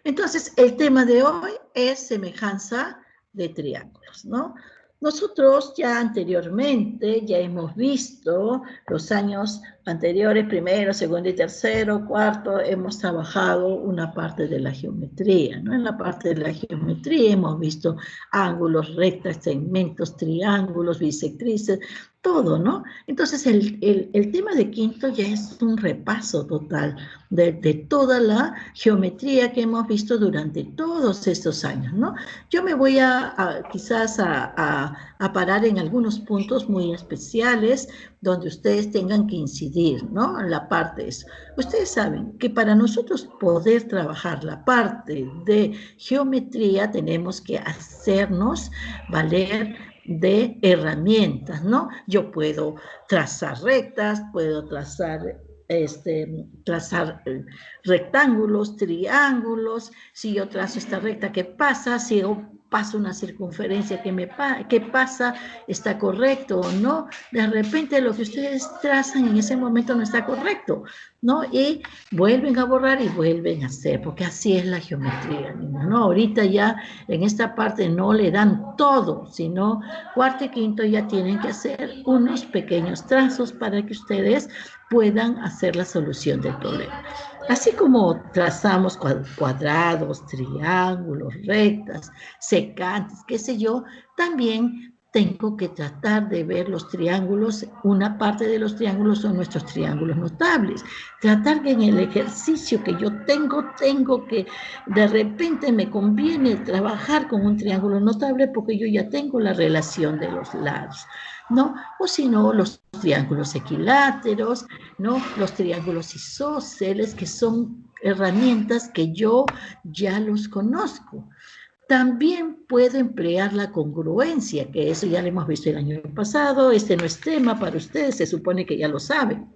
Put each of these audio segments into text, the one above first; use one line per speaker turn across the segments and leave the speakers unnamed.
Entonces, el tema de hoy es semejanza de triángulos, ¿no? Nosotros ya anteriormente, ya hemos visto los años anteriores, primero, segundo y tercero, cuarto, hemos trabajado una parte de la geometría, ¿no? En la parte de la geometría hemos visto ángulos, rectas, segmentos, triángulos, bisectrices, todo, ¿no? Entonces, el tema de quinto ya es un repaso total de toda la geometría que hemos visto durante todos estos años, ¿no? Yo me voy quizás a parar en algunos puntos muy especiales donde ustedes tengan que incidir, ¿no? En la parte es, ustedes saben que para nosotros poder trabajar la parte de geometría tenemos que hacernos valer de herramientas, ¿no? Yo puedo trazar rectas, puedo trazar rectángulos, triángulos, si yo trazo esta recta, ¿qué pasa? Si yo paso una circunferencia, ¿qué pasa? ¿Está correcto o no? De repente lo que ustedes trazan en ese momento no está correcto, ¿no? Y vuelven a borrar y vuelven a hacer, porque así es la geometría, ¿no? Ahorita ya en esta parte no le dan todo, sino cuarto y quinto ya tienen que hacer unos pequeños trazos para que ustedes puedan hacer la solución del problema. Así como trazamos cuadrados, triángulos, rectas, secantes, qué sé yo, también tengo que tratar de ver los triángulos, una parte de los triángulos son nuestros triángulos notables. Tratar que en el ejercicio que yo tengo que de repente me conviene trabajar con un triángulo notable porque yo ya tengo la relación de los lados, ¿no? O si no, los triángulos equiláteros, ¿no? Los triángulos isósceles, que son herramientas que yo ya los conozco. También puedo emplear la congruencia, que eso ya lo hemos visto el año pasado, este no es tema para ustedes, se supone que ya lo saben,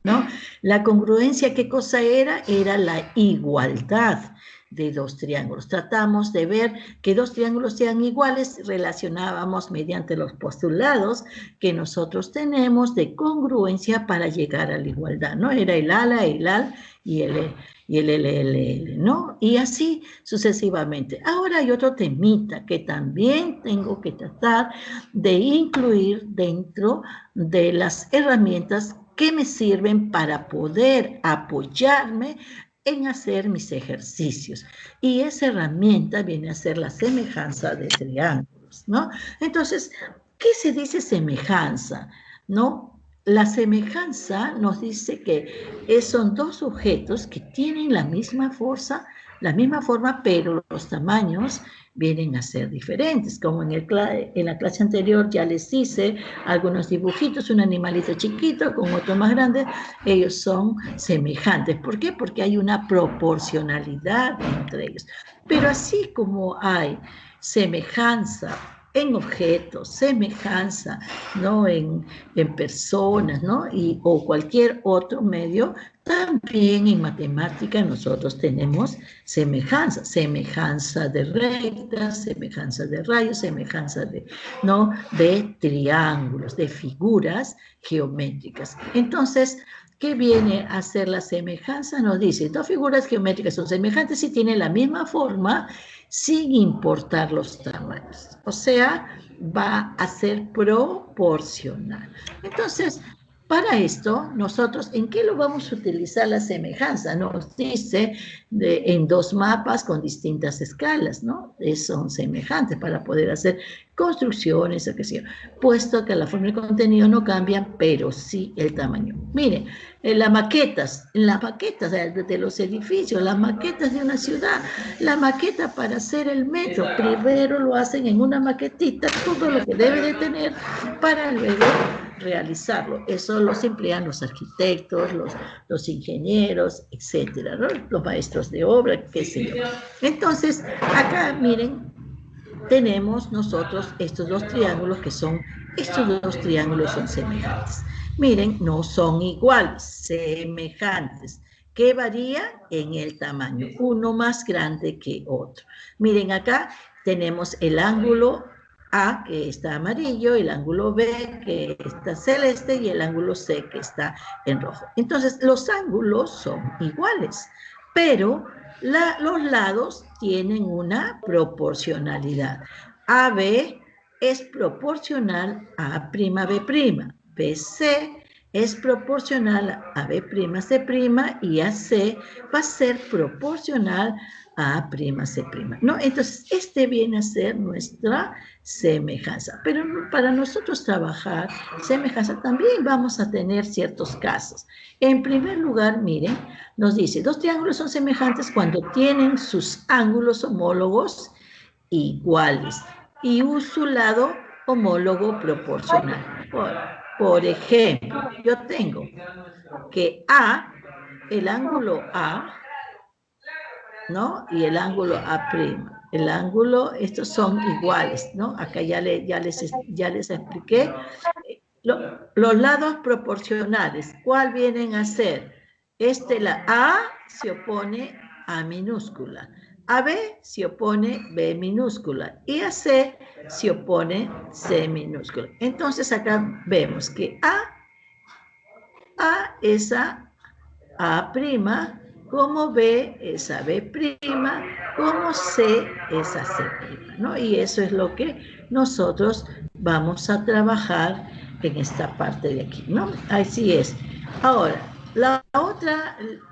¿no? La congruencia, ¿qué cosa era? Era la igualdad de dos triángulos. Tratamos de ver que dos triángulos sean iguales, relacionábamos mediante los postulados que nosotros tenemos de congruencia para llegar a la igualdad, ¿no? Era el ala, el al y el LLL, ¿no? Y así sucesivamente. Ahora hay otro temita que también tengo que tratar de incluir dentro de las herramientas que me sirven para poder apoyarme en hacer mis ejercicios. Y esa herramienta viene a ser la semejanza de triángulos, ¿no? Entonces, ¿qué se dice semejanza? ¿No? La semejanza nos dice que son dos objetos que tienen la misma fuerza, la misma forma, pero los tamaños vienen a ser diferentes. Como en la clase anterior ya les hice algunos dibujitos, un animalito chiquito con otro más grande, ellos son semejantes. ¿Por qué? Porque hay una proporcionalidad entre ellos. Pero así como hay semejanza en objetos, semejanza, ¿no? En personas, ¿no? O cualquier otro medio, también en matemática nosotros tenemos semejanza, semejanza de rectas, semejanza de rayos, semejanza de, ¿no? De triángulos, de figuras geométricas. Entonces, ¿qué viene a ser la semejanza? Nos dice, dos figuras geométricas son semejantes y tienen la misma forma sin importar los tamaños. O sea, va a ser proporcional. Entonces, para esto, nosotros, ¿en qué lo vamos a utilizar la semejanza? Nos dice en dos mapas con distintas escalas, ¿no? Son semejantes para poder hacer construcciones o qué sé yo, puesto que la forma y el contenido no cambian, pero sí el tamaño. Miren, en las maquetas de los edificios, las maquetas de una ciudad, la maqueta para hacer el metro, primero lo hacen en una maquetita, todo lo que debe de tener para luego realizarlo. Eso los emplean los arquitectos, los ingenieros, etcétera, ¿no? Los maestros de obra, qué sé yo. Entonces, acá, miren, tenemos nosotros estos dos triángulos estos dos triángulos son semejantes. Miren, no son iguales, semejantes. ¿Qué varía? En el tamaño, uno más grande que otro. Miren acá, tenemos el ángulo A, que está amarillo, el ángulo B, que está celeste, y el ángulo C, que está en rojo. Entonces, los ángulos son iguales, pero Los lados tienen una proporcionalidad. AB es proporcional a A'B'. BC es proporcional a B'C' y AC va a ser proporcional a A'C', ¿no? Entonces, este viene a ser nuestra semejanza. Pero para nosotros trabajar semejanza también vamos a tener ciertos casos. En primer lugar, miren, nos dice, dos triángulos son semejantes cuando tienen sus ángulos homólogos iguales y su lado homólogo proporcional. Por ejemplo, yo tengo que A, el ángulo A, ¿no? Y el ángulo A'. El ángulo, estos son iguales, ¿no? Acá ya les expliqué. Los lados proporcionales, ¿cuál vienen a ser? La A se opone a minúscula. AB se opone B minúscula. Y a C se opone C minúscula. Entonces acá vemos que A es a A', como B es a B', como C es a C', ¿no? Y eso es lo que nosotros vamos a trabajar en esta parte de aquí, ¿no? Así es. Ahora,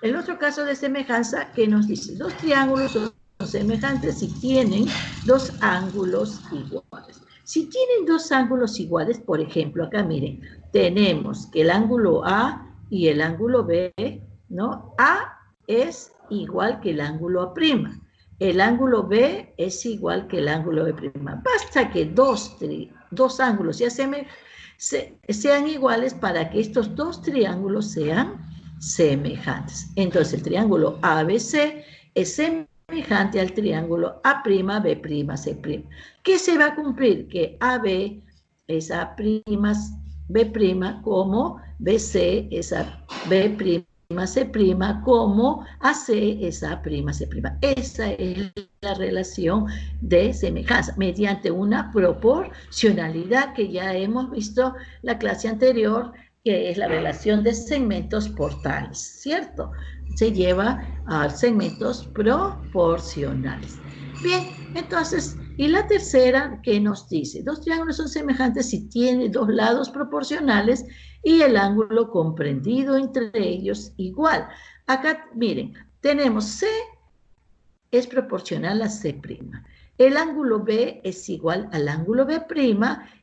el otro caso de semejanza que nos dice, dos triángulos son semejantes si tienen dos ángulos iguales. Si tienen dos ángulos iguales, por ejemplo, acá miren, tenemos que el ángulo A y el ángulo B, ¿no? A es igual que el ángulo A'. El ángulo B es igual que el ángulo B'. Basta que dos ángulos sean iguales para que estos dos triángulos sean semejantes. Entonces, el triángulo ABC es semejante al triángulo A'B', C'. ¿Qué se va a cumplir? Que AB es A'B', como BC es a B', C', como AC es A', C'. Esa es la relación de semejanza, mediante una proporcionalidad que ya hemos visto la clase anterior, que es la relación de segmentos por tales, ¿cierto? Se lleva a segmentos proporcionales. Bien, entonces, y la tercera, ¿qué nos dice? Dos triángulos son semejantes si tienen dos lados proporcionales y el ángulo comprendido entre ellos igual. Acá, miren, tenemos C es proporcional a C'. El ángulo B es igual al ángulo B'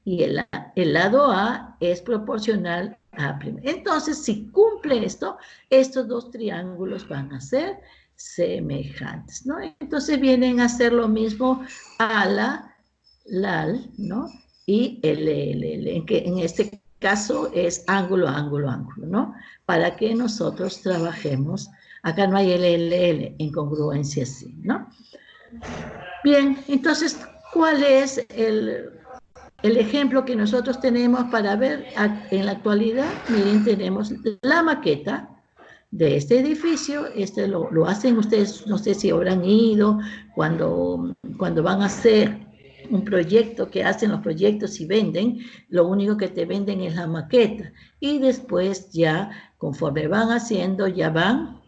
y el lado A es proporcional a A'. Entonces, si cumple esto, estos dos triángulos van a ser semejantes, ¿no? Entonces vienen a ser lo mismo ALA, LAL, ¿no? Y LL, que en este caso es ángulo, ángulo, ángulo, ¿no? Para que nosotros trabajemos. Acá no hay LLL, incongruencia sí, ¿no? Bien, entonces, ¿cuál es el ejemplo que nosotros tenemos para ver en la actualidad? Miren, tenemos la maqueta de este edificio. Lo hacen ustedes, no sé si habrán ido cuando van a hacer un proyecto, que hacen los proyectos y venden, lo único que te venden es la maqueta. Y después ya, conforme van haciendo, ya van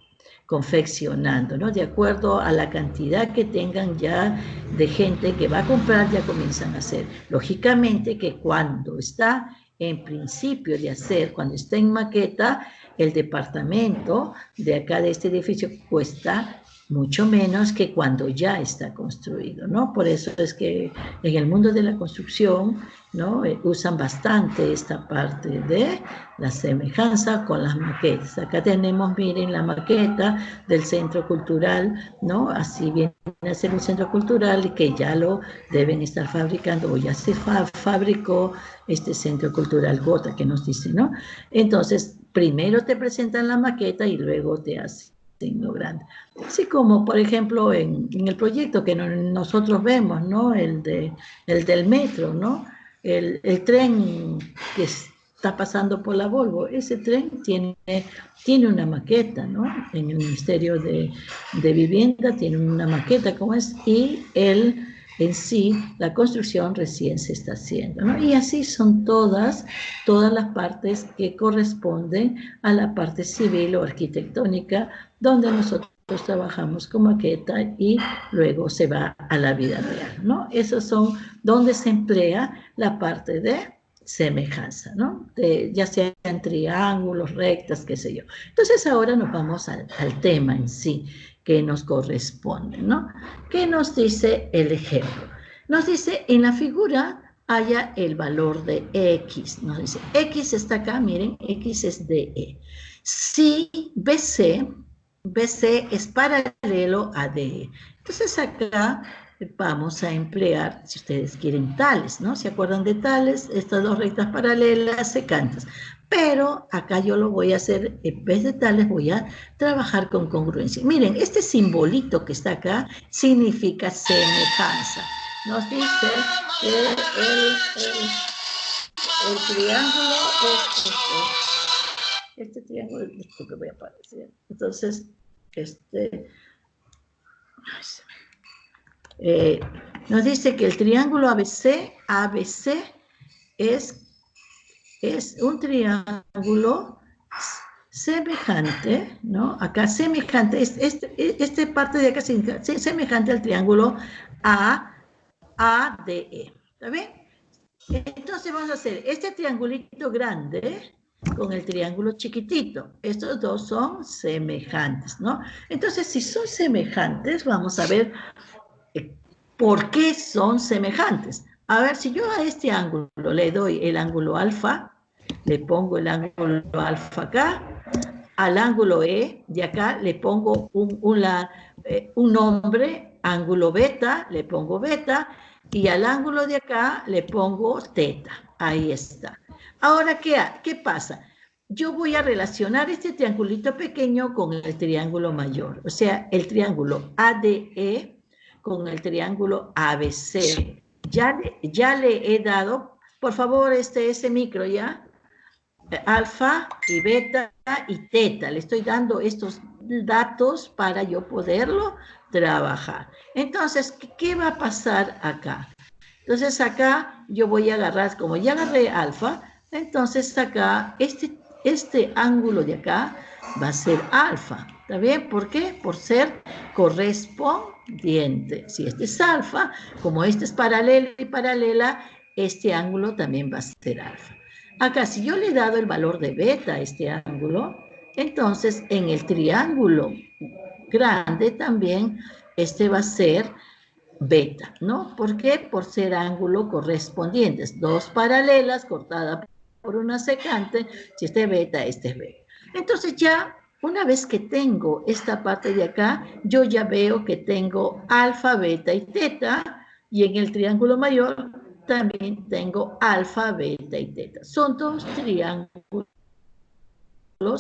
confeccionando, ¿no? De acuerdo a la cantidad que tengan ya de gente que va a comprar, ya comienzan a hacer. Lógicamente que cuando está en principio de hacer, cuando está en maqueta, el departamento de acá de este edificio cuesta mucho menos que cuando ya está construido, ¿no? Por eso es que en el mundo de la construcción, ¿no? Usan bastante esta parte de la semejanza con las maquetas. Acá tenemos, miren, la maqueta del centro cultural, ¿no? Así viene a ser un centro cultural y que ya lo deben estar fabricando, o ya se fabricó este centro cultural Gota, que nos dice, ¿no? Entonces, primero te presentan la maqueta y luego te hacen lo grande. Así como, por ejemplo, en el proyecto que nosotros vemos, ¿no? El del metro, ¿no? El tren que está pasando por la Volvo, ese tren tiene una maqueta, ¿no? En el Ministerio de Vivienda tiene una maqueta como es, y en sí, la construcción recién se está haciendo, ¿no? Y así son todas las partes que corresponden a la parte civil o arquitectónica, donde nosotros trabajamos con maqueta y luego se va a la vida real, ¿no? Esos son donde se emplea la parte de semejanza, ¿no? Ya sean triángulos, rectas, qué sé yo. Entonces ahora nos vamos al tema en sí que nos corresponde, ¿no? ¿Qué nos dice el ejemplo? Nos dice, en la figura haya el valor de X. Nos dice, X está acá, miren, X es DE. Si BC es paralelo a DE. Entonces acá vamos a emplear, si ustedes quieren, tales, ¿no? ¿Se acuerdan de tales? Estas dos rectas paralelas secantes. Pero acá yo lo voy a hacer, en vez de tales, voy a trabajar con congruencia. Miren, este simbolito que está acá significa semejanza. Nos dice que el triángulo es este triángulo, esto que voy a aparecer. Entonces, nos dice que el triángulo ABC es un triángulo semejante, ¿no? Acá semejante, esta parte de acá es semejante al triángulo ADE, ¿está bien? Entonces vamos a hacer este triangulito grande con el triángulo chiquitito. Estos dos son semejantes, ¿no? Entonces, si son semejantes, vamos a ver por qué son semejantes. A ver, si yo a este ángulo le doy el ángulo alfa, le pongo el ángulo alfa acá, al ángulo E de acá le pongo un nombre, ángulo beta, le pongo beta, y al ángulo de acá le pongo teta. Ahí está. Ahora, ¿qué pasa? Yo voy a relacionar este triangulito pequeño con el triángulo mayor. O sea, el triángulo ADE con el triángulo ABC. Ya le he dado, por favor, ese micro ya, alfa y beta y teta. Le estoy dando estos datos para yo poderlo trabajar. Entonces, ¿qué va a pasar acá? Entonces acá yo voy a agarrar, como ya agarré alfa, entonces acá este ángulo de acá va a ser alfa. ¿Está bien? ¿Por qué? Por ser correspondiente. Si este es alfa, como este es paralelo y paralela, este ángulo también va a ser alfa. Acá, si yo le he dado el valor de beta a este ángulo, entonces en el triángulo grande también este va a ser beta, ¿no? ¿Por qué? Por ser ángulo correspondientes. Dos paralelas cortadas por una secante. Si este es beta, este es beta. Entonces ya, una vez que tengo esta parte de acá, yo ya veo que tengo alfa, beta y teta. Y en el triángulo mayor también tengo alfa, beta y teta. Son dos triángulos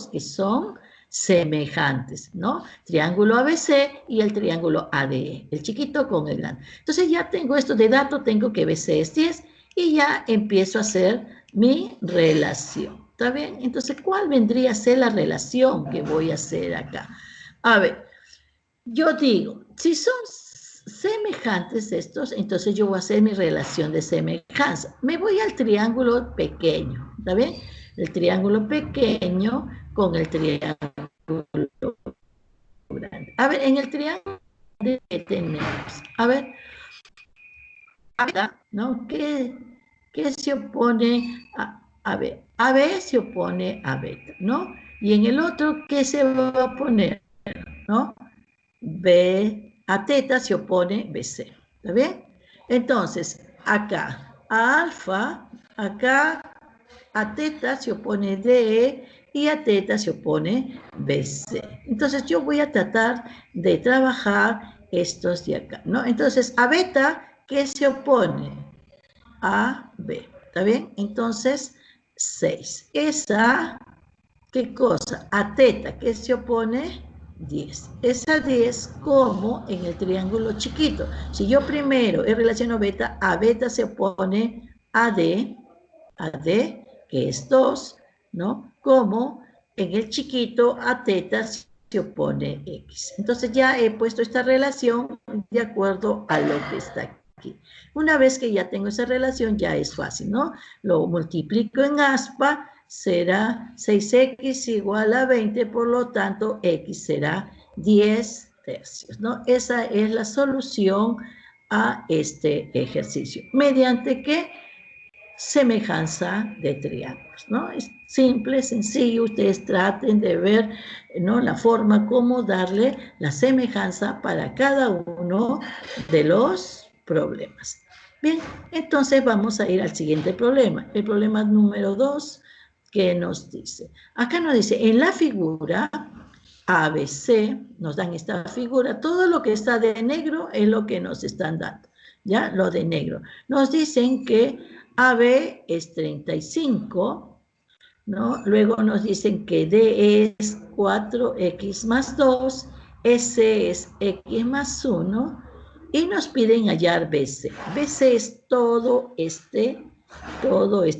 que son semejantes, ¿no? Triángulo ABC y el triángulo ADE, el chiquito con el grande. Entonces ya tengo esto de dato, tengo que BC es 10 y ya empiezo a hacer mi relación. ¿Está bien? Entonces, ¿cuál vendría a ser la relación que voy a hacer acá? A ver, yo digo, si son semejantes estos, entonces yo voy a hacer mi relación de semejanza. Me voy al triángulo pequeño, ¿está bien? El triángulo pequeño con el triángulo grande. A ver, en el triángulo grande, ¿qué tenemos? A ver, ¿no? ¿Qué se opone a B? AB se opone a beta, ¿no? Y en el otro, ¿qué se va a oponer? ¿No? A teta se opone BC, ¿está bien? Entonces, acá a alfa, acá a teta se opone DE y a teta se opone BC. Entonces, yo voy a tratar de trabajar estos de acá, ¿no? Entonces, a beta, ¿qué se opone? A B, ¿está bien? Entonces, 6. Esa, ¿qué cosa? A teta, ¿qué se opone? 10. Esa 10 como en el triángulo chiquito. Si yo primero he relacionado beta, a beta se opone a D, que es 2, ¿no? Como en el chiquito a teta se opone X. Entonces ya he puesto esta relación de acuerdo a lo que está aquí. Una vez que ya tengo esa relación, ya es fácil, ¿no? Lo multiplico en aspa, será 6x igual a 20, por lo tanto, x será 10 tercios, ¿no? Esa es la solución a este ejercicio. ¿Mediante qué? Semejanza de triángulos, ¿no? Es simple, sencillo, ustedes traten de ver, ¿no?, la forma como darle la semejanza para cada uno de los problemas. Bien, entonces vamos a ir al siguiente problema, el problema número 2, que nos dice, acá nos dice, en la figura ABC, nos dan esta figura, todo lo que está de negro es lo que nos están dando, ¿ya? Lo de negro. Nos dicen que AB es 35, ¿no? Luego nos dicen que D es 4X más 2, S es X más 1, y nos piden hallar BC. BC es todo este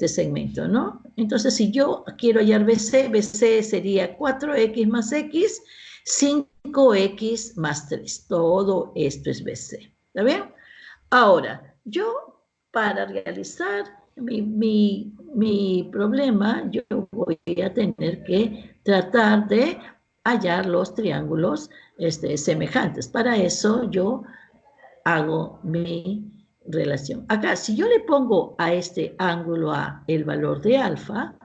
segmento, ¿no? Entonces, si yo quiero hallar BC, BC sería 4X más X, 5X más 3. Todo esto es BC. ¿Está bien? Ahora, yo para realizar mi problema, yo voy a tener que tratar de hallar los triángulos semejantes. Para eso yo hago mi relación. Acá, si yo le pongo a este ángulo A el valor de alfa,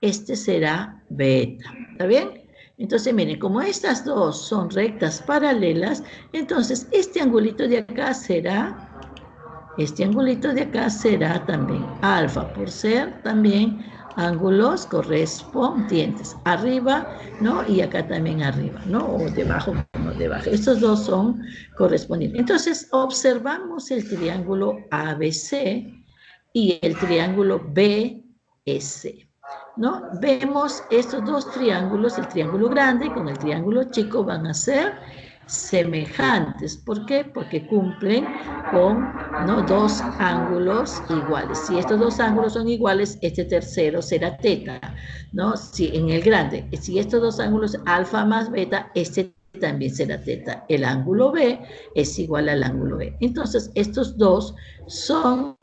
este será beta. ¿Está bien? Entonces, miren, como estas dos son rectas paralelas, entonces este angulito de acá será también alfa, por ser también ángulos correspondientes. Arriba, ¿no? Y acá también arriba, ¿no? O debajo, no debajo. Estos dos son correspondientes. Entonces, observamos el triángulo ABC y el triángulo BS, ¿no? Vemos estos dos triángulos, el triángulo grande con el triángulo chico van a ser semejantes. ¿Por qué? Porque cumplen con, ¿no?, dos ángulos iguales. Si estos dos ángulos son iguales, este tercero será teta, ¿no? Si en el grande, si estos dos ángulos alfa más beta, este también será teta. El ángulo B es igual al ángulo B. Entonces, estos dos son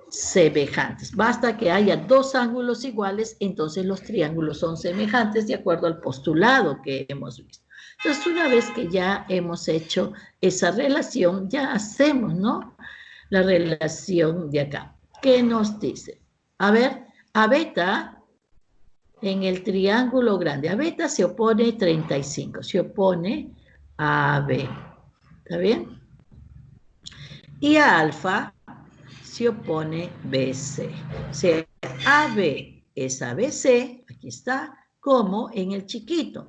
semejantes. Basta que haya dos ángulos iguales, entonces los triángulos son semejantes de acuerdo al postulado que hemos visto. Entonces, una vez que ya hemos hecho esa relación, ya hacemos, ¿no?, la relación de acá. ¿Qué nos dice? A ver, a beta en el triángulo grande, a beta se opone 35, se opone a AB. ¿Está bien? Y a alfa se opone BC. O sea, AB es ABC, aquí está, como en el chiquito.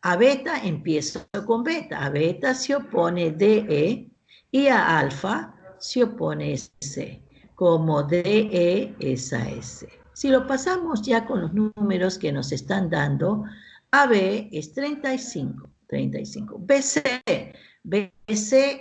A beta empiezo con beta, a beta se opone DE y a alfa se opone C, como DE es a S. Si lo pasamos ya con los números que nos están dando, AB es 35, BC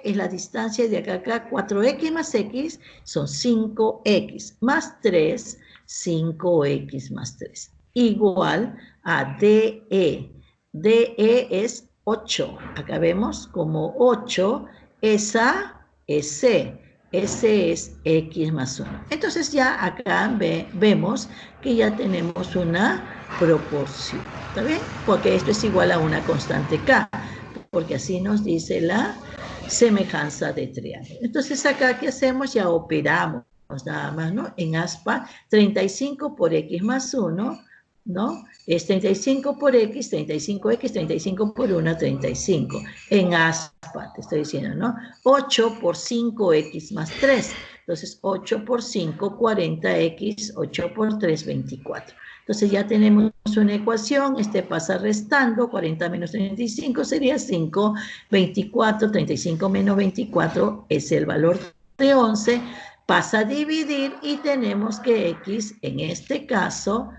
es la distancia de acá a acá, 4X más X son 5X más 3, 5X más 3, igual a DE. DE es 8, acá vemos como 8, esa es C, ese es X más 1. Entonces ya acá vemos que ya tenemos una proporción, ¿está bien? Porque esto es igual a una constante K, porque así nos dice la semejanza de triángulo. Entonces acá, ¿qué hacemos? Ya operamos nada más, ¿no? En aspa, 35 por X más 1, ¿no? Es 35 por X, 35X, 35 por 1, 35. En aspa, te estoy diciendo, ¿no? 8 por 5X más 3. Entonces, 8 por 5, 40X, 8 por 3, 24. Entonces ya tenemos una ecuación, pasa restando, 40 menos 35 sería 5, 24, 35 menos 24 es el valor de 11, pasa a dividir y tenemos que X, en este caso,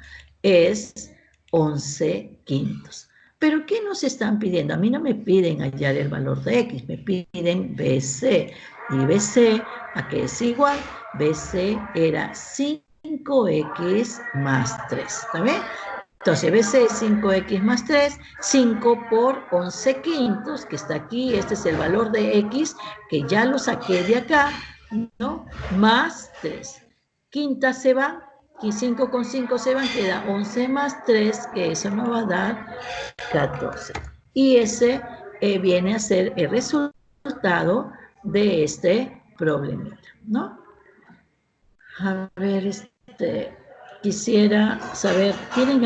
es 11 quintos. ¿Pero qué nos están pidiendo? A mí no me piden hallar el valor de X, me piden BC. Y BC, ¿a qué es igual? BC era 5X más 3, ¿está bien? Entonces, BC es 5X más 3, 5 por 11 quintos, que está aquí, este es el valor de X, que ya lo saqué de acá, ¿no? Más 3. Quintas se van, y 5 con 5 se van, queda 11 más 3, que eso nos va a dar 14. Y ese viene a ser el resultado de este problemita, ¿no? A ver, quisiera saber, ¿tienen